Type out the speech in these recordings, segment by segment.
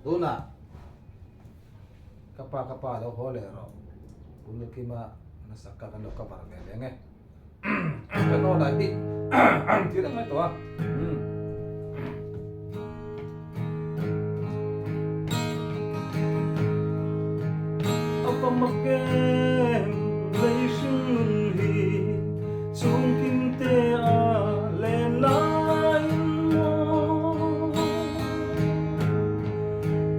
tuna kapa lo holero pulo kima nasaka kan lo kapar melenge kano lagi tidak mai to apa makem leishun hi chung kim te a len lai mo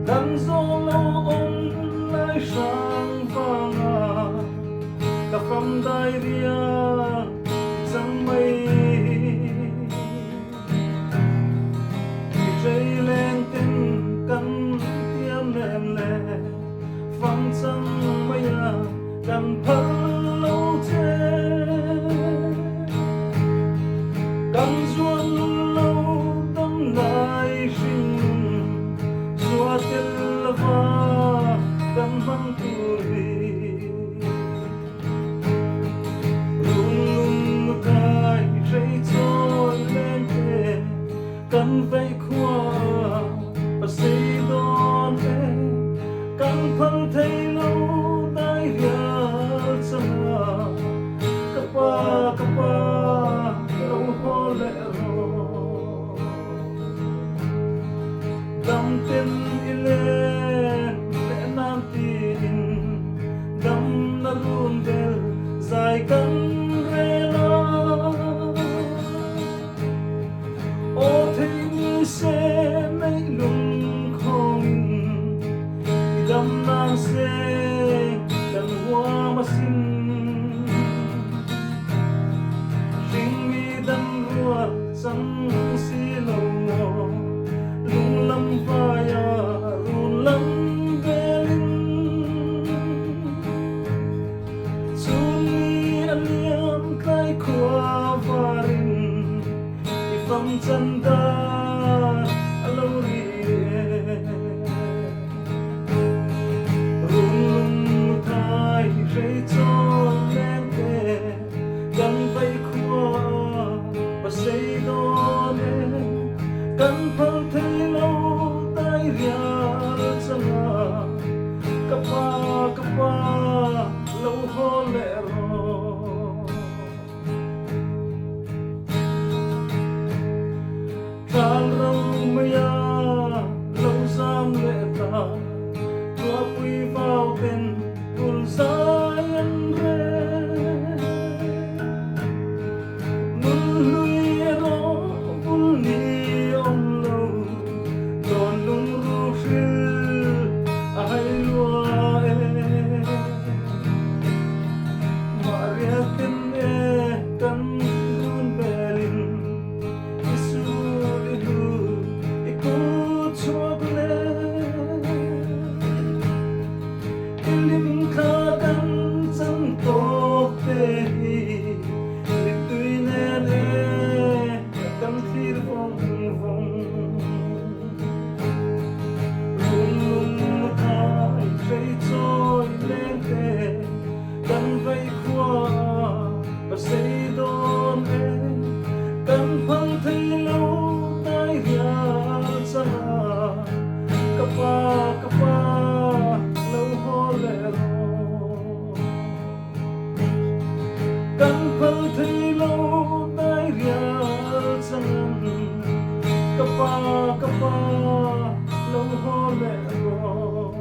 dan zo lo om lai sang vanga ka from dai ria chẳng mây dây lên tên căn tiêm nền lệ vắng chẳng mây à căn phấn lâu chê căn ruột lâu tâm lại sinh ruột tên là va căn vắng tuổi căn vây khoa và xây đón em căn phân thấy lâu đai rìa chăng capa lâu ho lệ rồi đam tin lên lẽ nam tin đam na luôn del dài căn sẽ mấy lùng không đâm nang sẽ đâm hoa mà xin riêng mi đâm ruột chẳng xí lâu mò lung lâm vai à lung lâm về linh chung mi anh liêm cái khoa và rin thì phong chân ta căn phân thấy lâu tay rìa chăng capa lâu ho lệ rồi than râu maya lâu giam lệ ta tua quy vào tên buồn dài anh rê muốn lui đó buồn đi căn phân thấy lâu tay rìa chăng capa lâu ho lệ rồi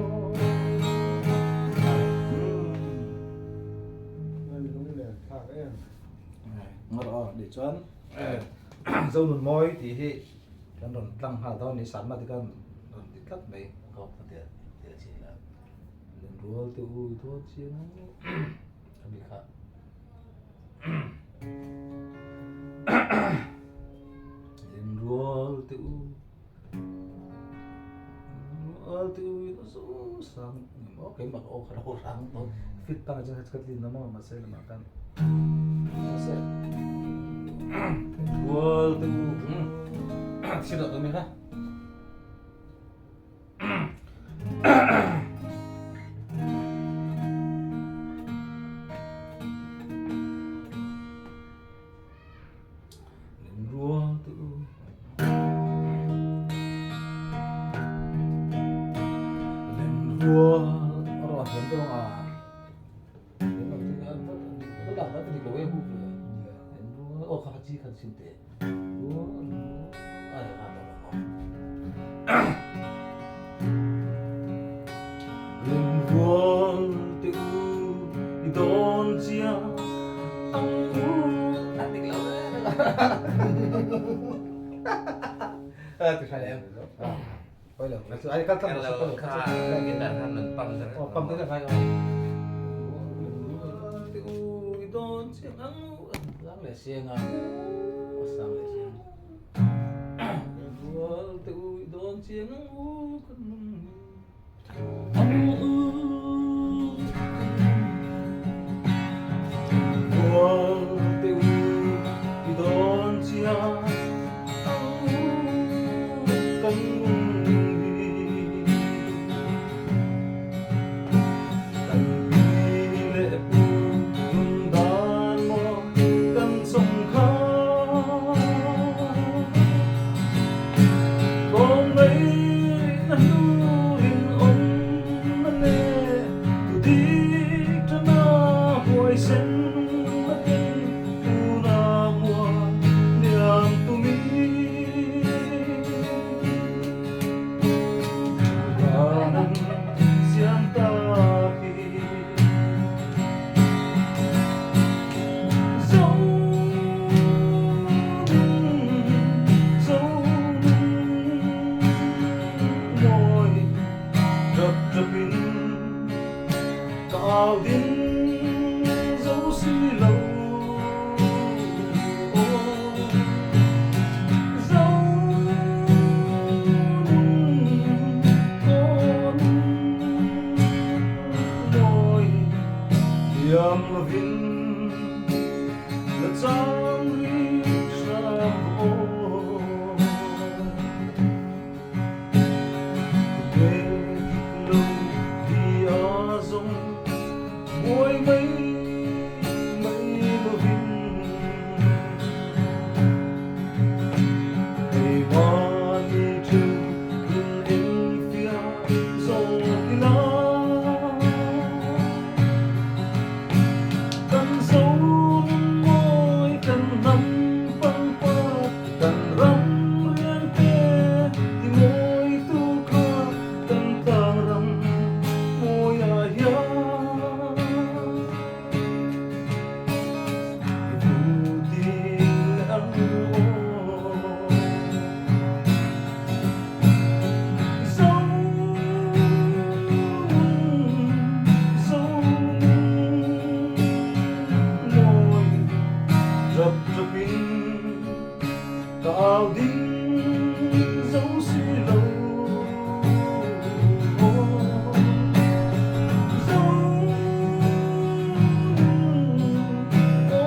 ngọt để chọn dâu nụn môi thì hệ cái nụn tăng hà to ní sẵn mà thì con nụn thì cắt mấy có tiền chỉ là nụn rùa tự ui thôi chứ nó bị khác nụn rùa tự nó số sang cái mặc ô khá là sáng thôi fit tăng cho hết cái tin nó mà sẽ là makan sẽ rùa tự xin được mình ha rùa tự orang yang tu ah, memang tu dah tu di luar hu tu, oh kaji sinte, ada kata Lên vuông tự idon chia ang nanti kalau tu saya. Boleh. Masuk ada kata kalau kita kan nempang kan, Oh, pam tu kan. tự idon chia ang lang le siang ah, pasang le siang, vuông tự idon chia ang vuông tự idon chia Cao đến dấu xí lâu dấu con môi yam là vinh là trang ri sang ô ôi mấy lo vinh ngày qua đi trên in em phía sông kia cần sâu môi cần nắm băng qua cần rắm riêng tê thì môi tu ca cần tàng rắm môi à ya Cao đến dấu xí lâu dấu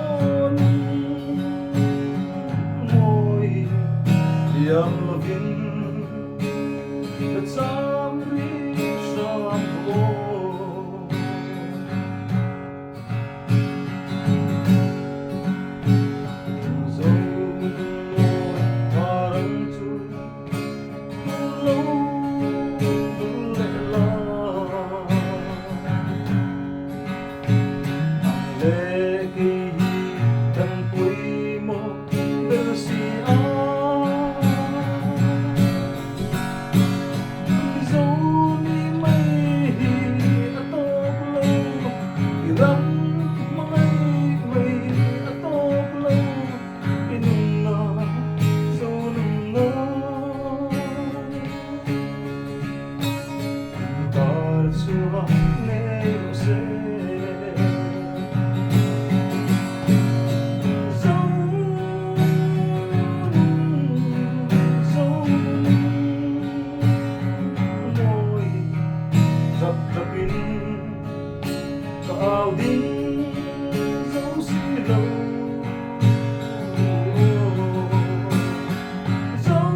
con môi yam là vinh là dám ri sang ô Cao đến dấu xí lâu dấu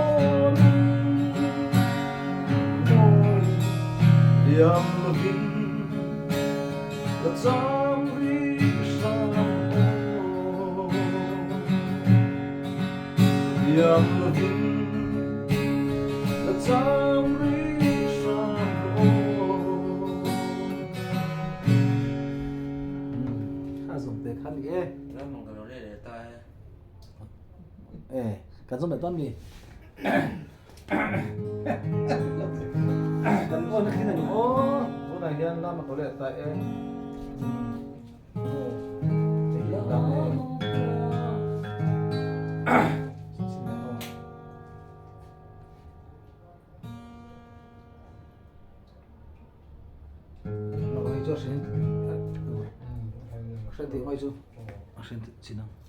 con môi yam là vinh là dám ri sang ô yam là vinh Some reason Dùng để khăn đi ê. Đó một cái đồ để tay Ê, cần dùng để toán gì? Cần ôn khi nào Ô, chỗ này hiền lắm mà có lẽ tại em. nó có cho xin. Xin thì ngoài chứ. Xin thì xin nào.